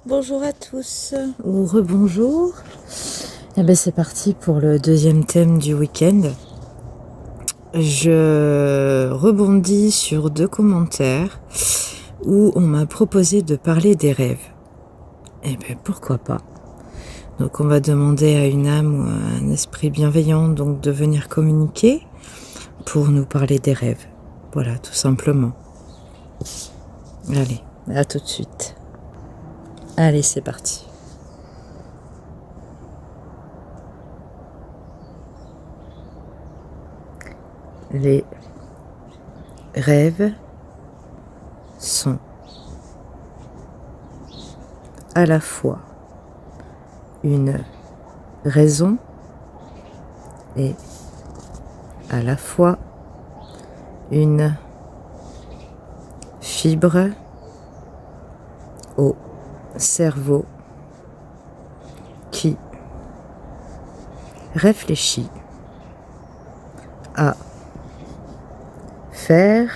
Bonjour à tous, ou rebonjour. Et ben c'est parti pour le deuxième thème du week-end. Je rebondis sur 2 commentaires où on m'a proposé de parler des rêves. Et ben pourquoi pas. Donc on va demander à une âme ou à un esprit bienveillant donc de venir communiquer pour nous parler des rêves. Voilà, tout simplement. Allez, à tout de suite. Allez, c'est parti. Les rêves sont à la fois une raison et à la fois une fibre au cerveau qui réfléchit à faire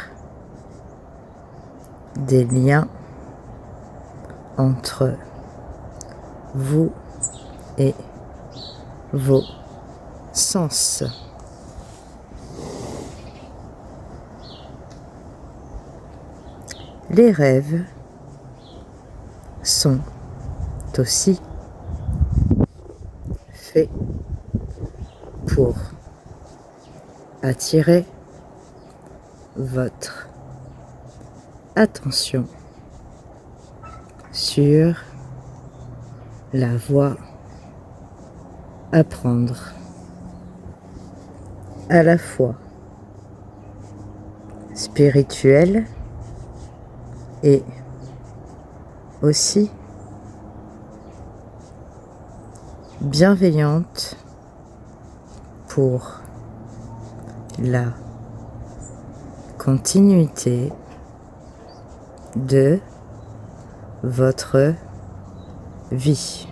des liens entre vous et vos sens. Les rêves sont aussi faits pour attirer votre attention sur la voie à prendre, à la fois spirituelle et aussi bienveillante pour la continuité de votre vie.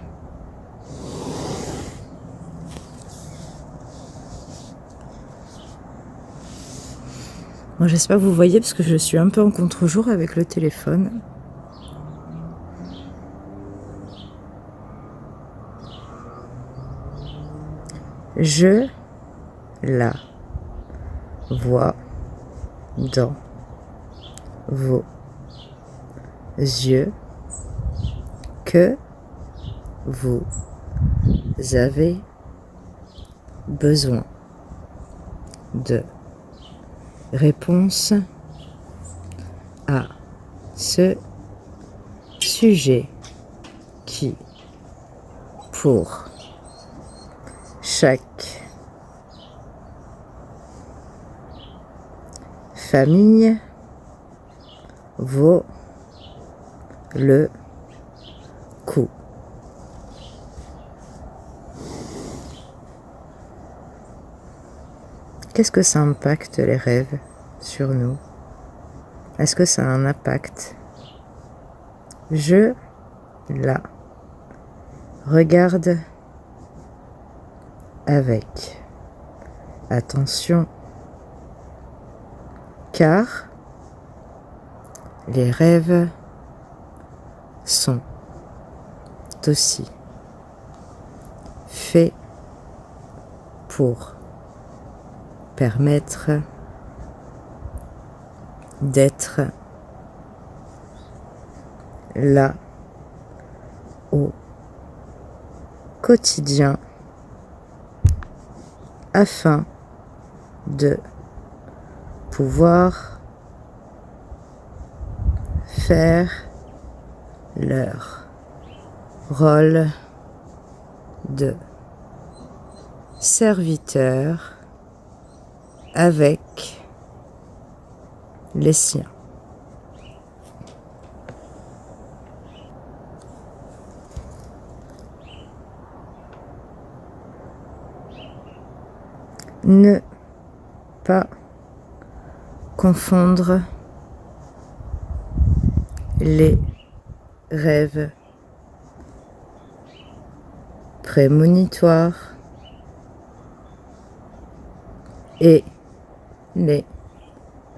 Moi, j'espère que vous voyez parce que je suis un peu en contre-jour avec le téléphone. Je la vois dans vos yeux que vous avez besoin de réponses à ce sujet qui, pour chaque famille, vaut le coup. Qu'est-ce que ça impacte les rêves sur nous? Est-ce que ça a un impact? Je la regarde avec attention car les rêves sont aussi faits pour permettre d'être là au quotidien afin de pouvoir faire leur rôle de serviteur avec les siens. Ne pas confondre les rêves prémonitoires et les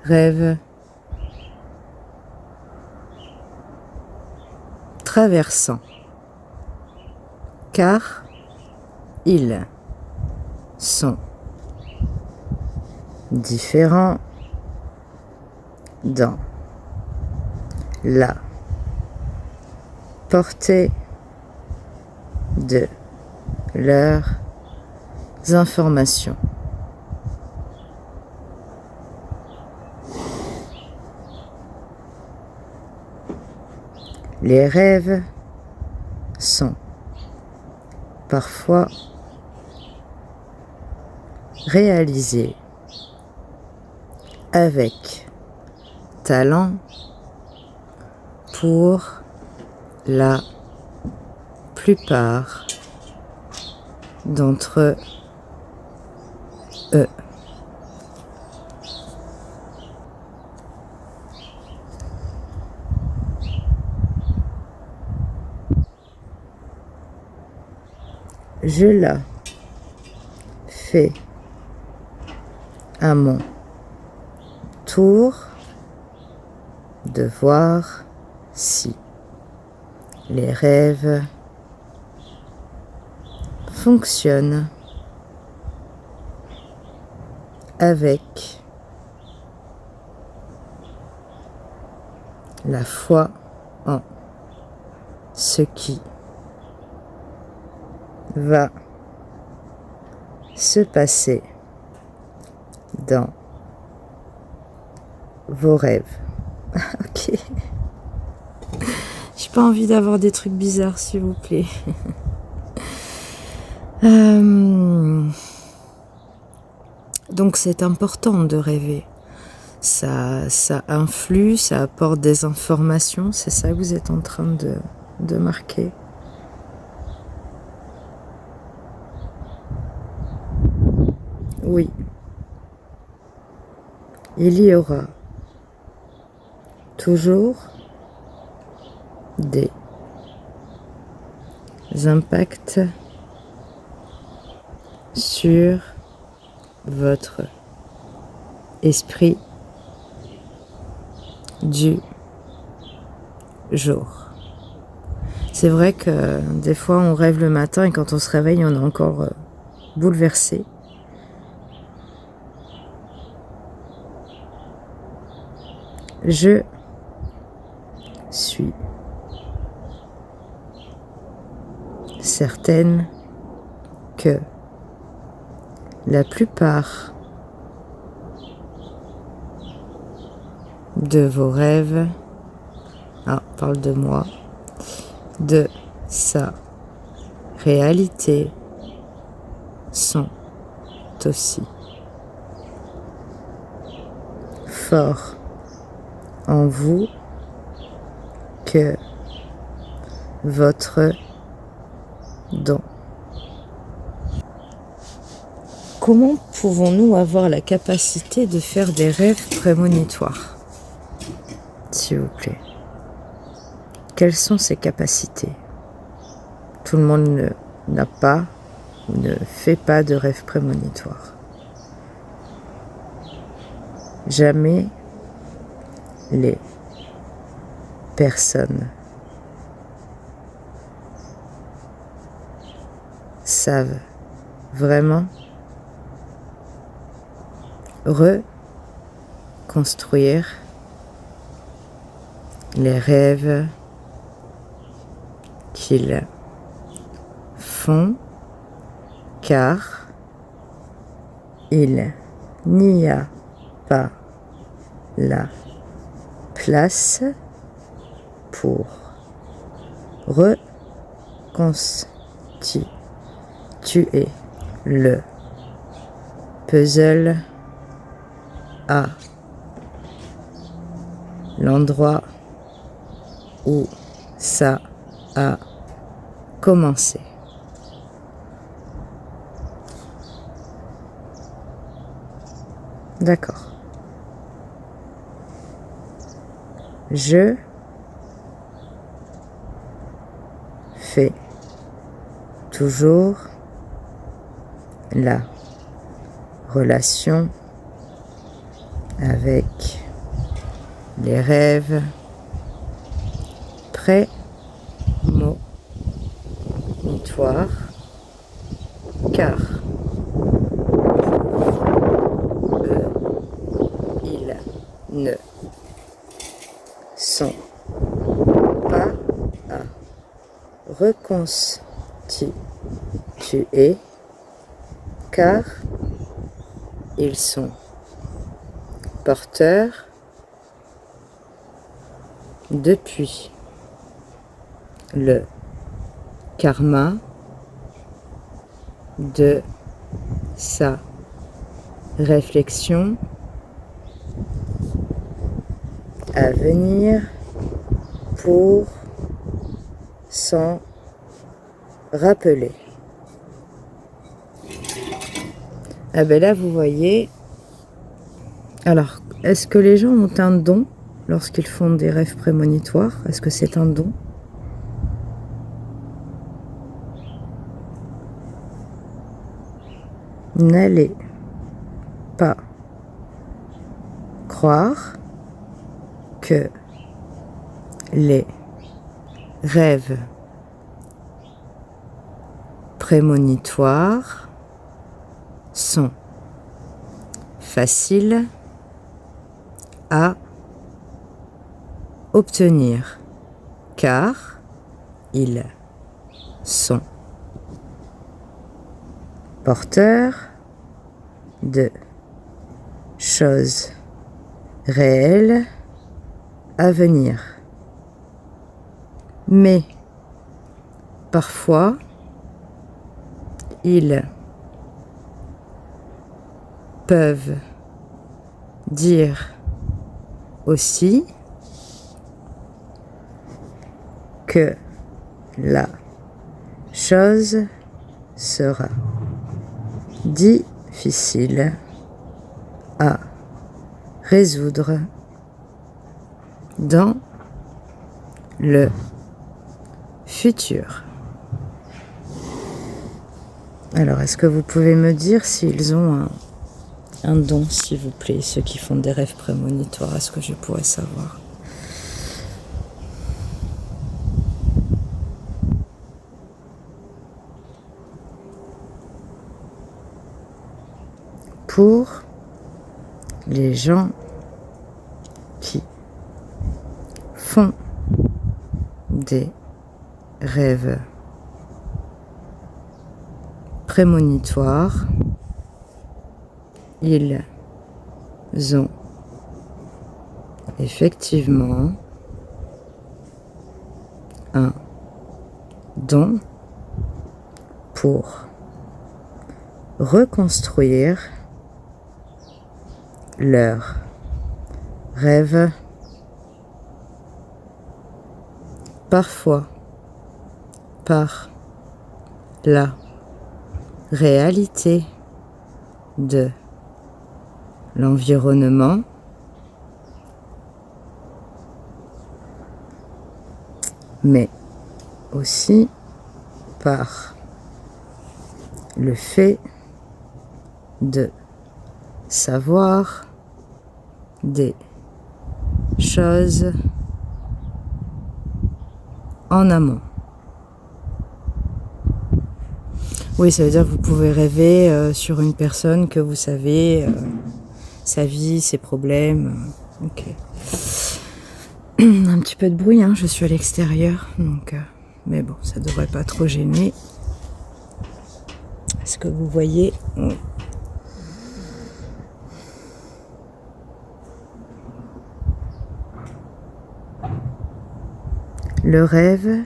rêves traversant, car ils sont différents dans la portée de leurs informations. Les rêves sont parfois réalisés avec talent pour la plupart d'entre eux. Je la fais à mon tour de voir si les rêves fonctionnent avec la foi en ce qui va se passer dans vos rêves. Ok. J'ai pas envie d'avoir des trucs bizarres, s'il vous plaît. Donc c'est important de rêver. Ça influe, ça apporte des informations. C'est ça que vous êtes en train de marquer. Oui. Il y aura toujours des impacts sur votre esprit du jour. C'est vrai que des fois on rêve le matin et quand on se réveille on est encore bouleversé. Je suis certaine que la plupart de vos rêves, parle de moi, de sa réalité, sont aussi forts en vous que votre don. Comment pouvons-nous avoir la capacité de faire des rêves prémonitoires, s'il vous plaît? Quelles sont ces capacités? Tout le monde n'a pas ou ne fait pas de rêves prémonitoires. Jamais les personnes savent vraiment reconstruire les rêves qu'ils font, car il n'y a pas la place pour reconstituer le puzzle à l'endroit où ça a commencé. D'accord. Je fais toujours la relation avec les rêves prémonitoire, car eux, ils ne sont pas à reconstituer, car ils sont porteurs depuis le karma de sa réflexion à venir pour s'en rappeler. Ah ben là, vous voyez. Alors, est-ce que les gens ont un don lorsqu'ils font des rêves prémonitoires? Est-ce que c'est un don? N'allez pas croire que les rêves prémonitoires sont faciles à obtenir, car ils sont porteurs de choses réelles à venir. Mais parfois, ils peuvent dire aussi que la chose sera difficile à résoudre dans le futur. Alors, est-ce que vous pouvez me dire s'ils ont un don, s'il vous plaît, ceux qui font des rêves prémonitoires? Est-ce que je pourrais savoir? Pour les gens qui font des rêves prémonitoires, ils ont effectivement un don pour reconstruire leurs rêves, parfois par la réalité de l'environnement, mais aussi par le fait de savoir des choses en amont. Oui, ça veut dire que vous pouvez rêver sur une personne que vous savez, sa vie, ses problèmes. Ok. Un petit peu de bruit, hein, je suis à l'extérieur, donc, mais bon, ça devrait pas trop gêner. Est-ce que vous voyez? Oui. Le rêve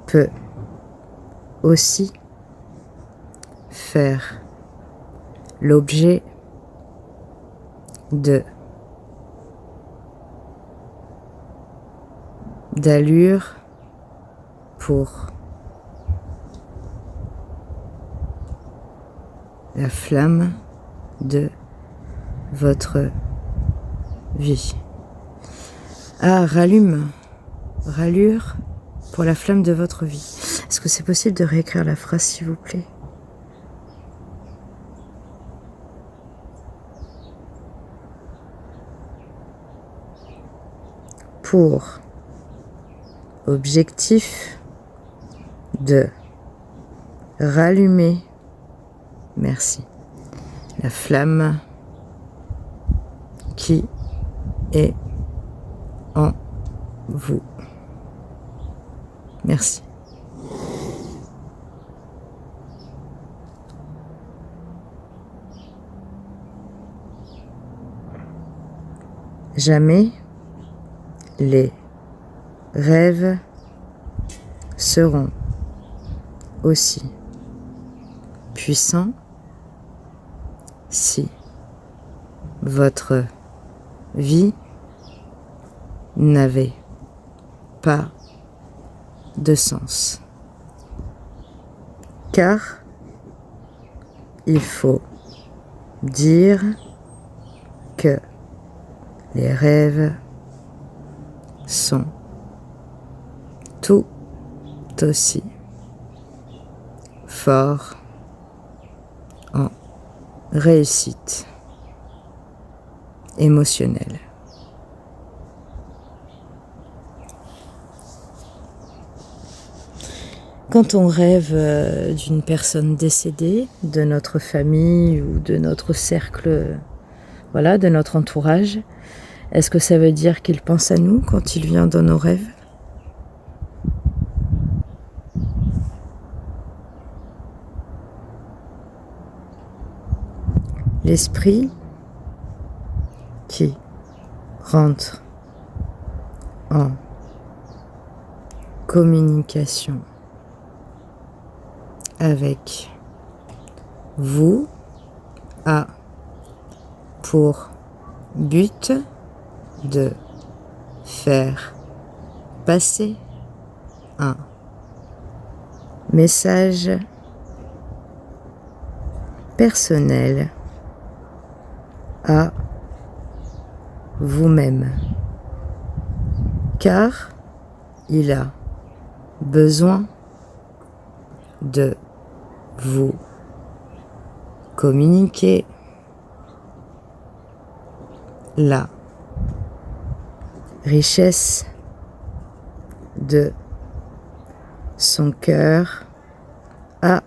peut aussi faire l'objet d'allures pour la flamme de votre vie. Ah, rallure pour la flamme de votre vie. Est-ce que c'est possible de réécrire la phrase, s'il vous plaît? Pour objectif de rallumer, merci, la flamme qui est en vous. Merci. Jamais les rêves seront aussi puissants si votre vie n'avait pas de sens. Car il faut dire que les rêves sont tout aussi forts en réussite émotionnelle. Quand on rêve d'une personne décédée, de notre famille ou de notre cercle, voilà, de notre entourage, est-ce que ça veut dire qu'il pense à nous quand il vient dans nos rêves? L'esprit qui rentre en communication avec vous a pour but de faire passer un message personnel à vous-même, car il a besoin de vous communiquer la richesse de son cœur à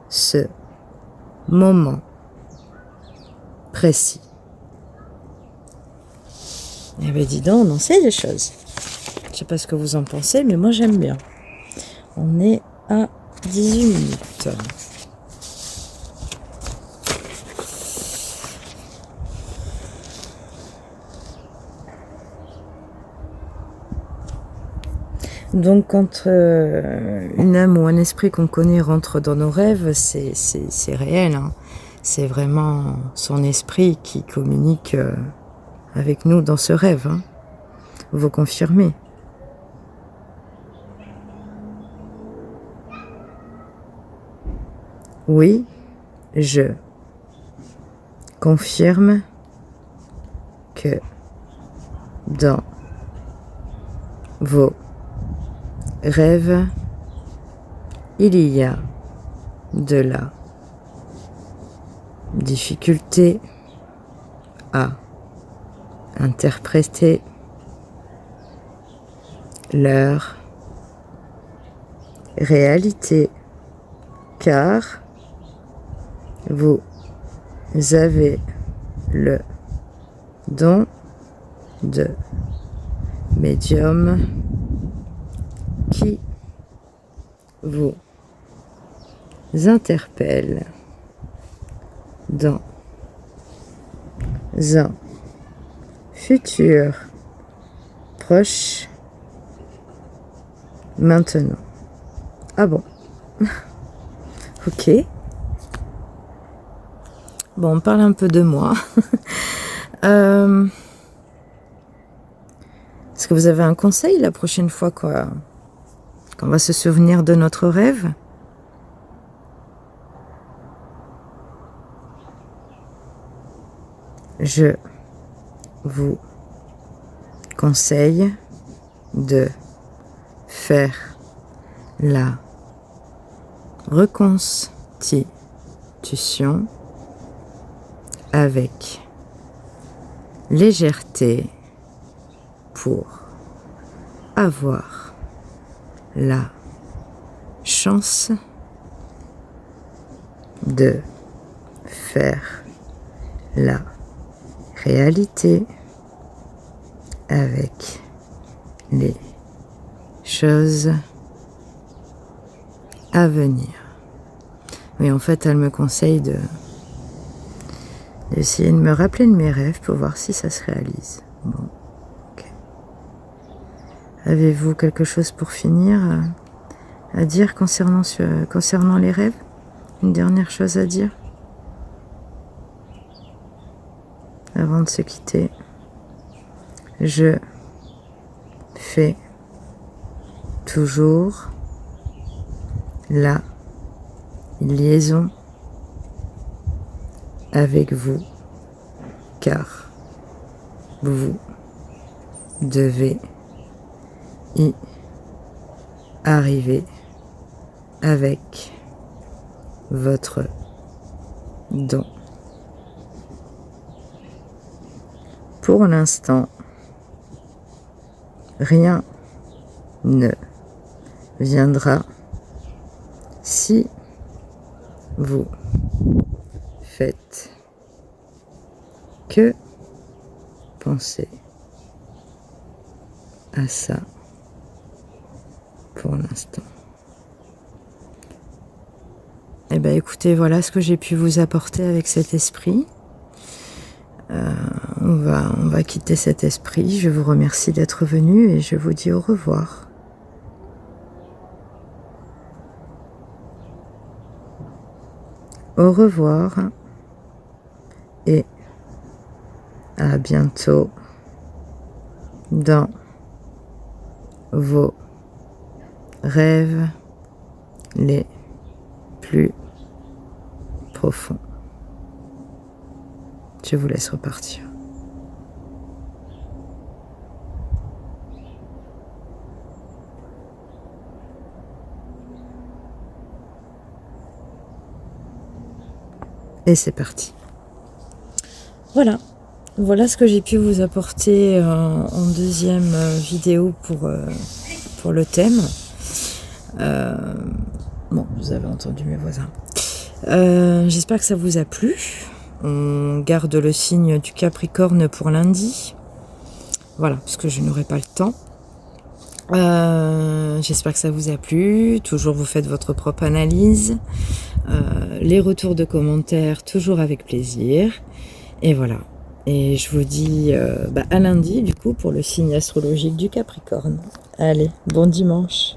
ce moment précis. Eh bien dis donc, on en sait des choses. Je sais pas ce que vous en pensez, mais moi j'aime bien. On est à 18 minutes. Donc quand une âme ou un esprit qu'on connaît rentre dans nos rêves, c'est réel. Hein. C'est vraiment son esprit qui communique avec nous dans ce rêve. Hein. Vous confirmez? Oui, je confirme que dans vos rêves, il y a de la difficulté à interpréter leur réalité, car vous avez le don de médium qui vous interpelle dans un futur proche maintenant. Ah bon? Ok. Bon, on parle un peu de moi. Est-ce que vous avez un conseil la prochaine fois qu'on va se souvenir de notre rêve? Je vous conseille de faire la reconstitution avec légèreté pour avoir la chance de faire la réalité avec les choses à venir. Oui, en fait, elle me conseille d'essayer de me rappeler de mes rêves pour voir si ça se réalise. Bon, ok. Avez-vous quelque chose pour finir à dire concernant les rêves? Une dernière chose à dire avant de se quitter? Je fais toujours la liaison avec vous, car vous devez y arriver avec votre don. Pour l'instant, rien ne viendra si vous faites que penser à ça pour l'instant. Eh bien écoutez, voilà ce que j'ai pu vous apporter avec cet esprit. On va quitter cet esprit. Je vous remercie d'être venu et je vous dis au revoir. Au revoir et à bientôt dans vos rêves les plus profonds. Je vous laisse repartir. Et c'est parti. Voilà ce que j'ai pu vous apporter en deuxième vidéo pour le thème. Bon, vous avez entendu mes voisins. J'espère que ça vous a plu. On garde le signe du Capricorne pour lundi. Voilà, parce que je n'aurai pas le temps. J'espère que ça vous a plu. Toujours vous faites votre propre analyse. Les retours de commentaires, toujours avec plaisir. Et voilà. Et je vous dis à lundi, du coup, pour le signe astrologique du Capricorne. Allez, bon dimanche.